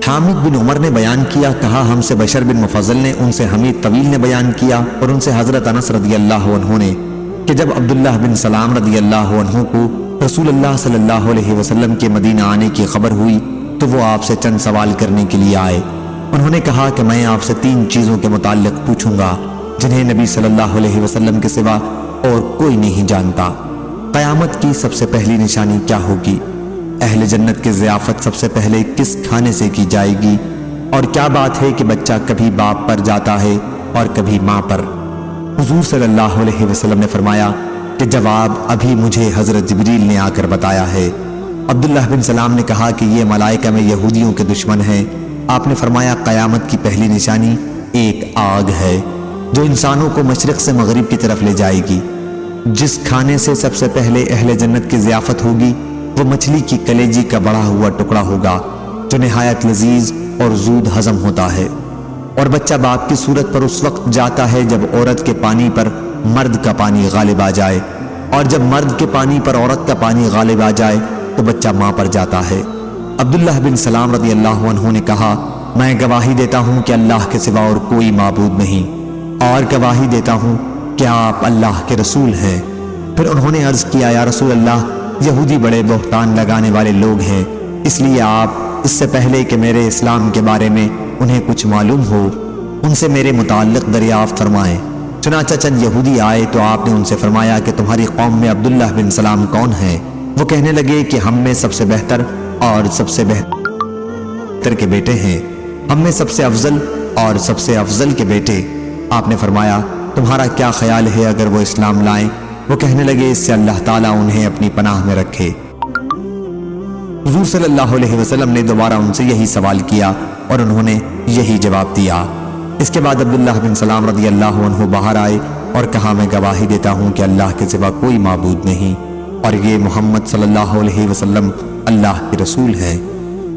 حامد بن عمر نے بیان کیا، کہا ہم سے بشر بن مفضل نے، ان سے حمید طویل نے بیان کیا، اور ان سے حضرت انس رضی اللہ عنہ نے کہ جب عبداللہ بن سلام رضی اللہ عنہ کو رسول اللہ صلی اللہ علیہ وسلم کے مدینہ آنے کی خبر ہوئی تو وہ آپ سے چند سوال کرنے کے لیے آئے۔ انہوں نے کہا کہ میں آپ سے 3 چیزوں کے متعلق پوچھوں گا جنہیں نبی صلی اللہ علیہ وسلم کے سوا اور کوئی نہیں جانتا۔ قیامت کی سب سے پہلی نشانی کیا ہوگی؟ اہل جنت کی ضیافت سب سے پہلے کس کھانے سے کی جائے گی؟ اور کیا بات ہے کہ بچہ کبھی باپ پر جاتا ہے اور کبھی ماں پر؟ حضور صلی اللہ علیہ وسلم نے فرمایا کہ جواب ابھی مجھے حضرت جبریل نے آ کر بتایا ہے۔ عبداللہ بن سلام نے کہا کہ یہ ملائکہ میں یہودیوں کے دشمن ہیں۔ آپ نے فرمایا قیامت کی پہلی نشانی ایک آگ ہے جو انسانوں کو مشرق سے مغرب کی طرف لے جائے گی۔ جس کھانے سے سب سے پہلے اہل جنت کی ضیافت ہوگی وہ مچھلی کی کلیجی کا بڑا ہوا ٹکڑا ہوگا جو نہایت لذیذ اور زود ہضم ہوتا ہے، اور بچہ باپ کی صورت پر اس وقت جاتا ہے جب عورت کے پانی پر مرد کا پانی غالب آ جائے، اور جب مرد کے پانی پر عورت کا پانی غالب آ جائے تو بچہ ماں پر جاتا ہے۔ عبداللہ بن سلام رضی اللہ عنہ نے کہا میں گواہی دیتا ہوں کہ اللہ کے سوا اور کوئی معبود نہیں، اور گواہی دیتا ہوں کہ آپ اللہ کے رسول ہیں۔ پھر انہوں نے عرض کیا یا رسول اللہ، یہودی بڑے بہتان لگانے والے لوگ ہیں، اس لیے آپ اس سے پہلے کہ میرے اسلام کے بارے میں انہیں کچھ معلوم ہو ان سے میرے متعلق دریافت فرمائیں۔ چنانچہ چند یہودی آئے تو آپ نے ان سے فرمایا کہ تمہاری قوم میں عبداللہ بن سلام کون ہیں؟ وہ کہنے لگے کہ ہم میں سب سے بہتر اور سب سے بہتر کے بیٹے ہیں، ہم میں سب سے افضل اور سب سے افضل کے بیٹے۔ آپ نے فرمایا تمہارا کیا خیال ہے اگر وہ اسلام لائیں؟ وہ کہنے لگے اس سے اللہ تعالیٰ انہیں اپنی پناہ میں رکھے۔ حضور صلی اللہ علیہ وسلم نے دوبارہ ان سے یہی سوال کیا اور انہوں نے یہی جواب دیا۔ اس کے بعد عبداللہ بن سلام رضی اللہ عنہ باہر آئے اور کہا میں گواہی دیتا ہوں کہ اللہ کے سوا کوئی معبود نہیں اور یہ محمد صلی اللہ علیہ وسلم اللہ کے رسول ہیں۔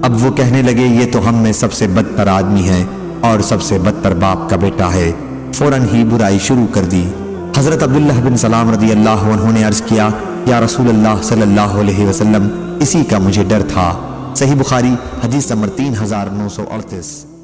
اب وہ کہنے لگے یہ تو ہم میں سب سے بدتر آدمی ہے اور سب سے بدتر باپ کا بیٹا ہے۔ فوراً ہی برائی شروع کر دی۔ حضرت عبداللہ بن سلام رضی اللہ عنہ نے عرض کیا یا رسول اللہ صلی اللہ علیہ وسلم اسی کا مجھے ڈر تھا۔ صحیح بخاری حدیث نمبر 3938۔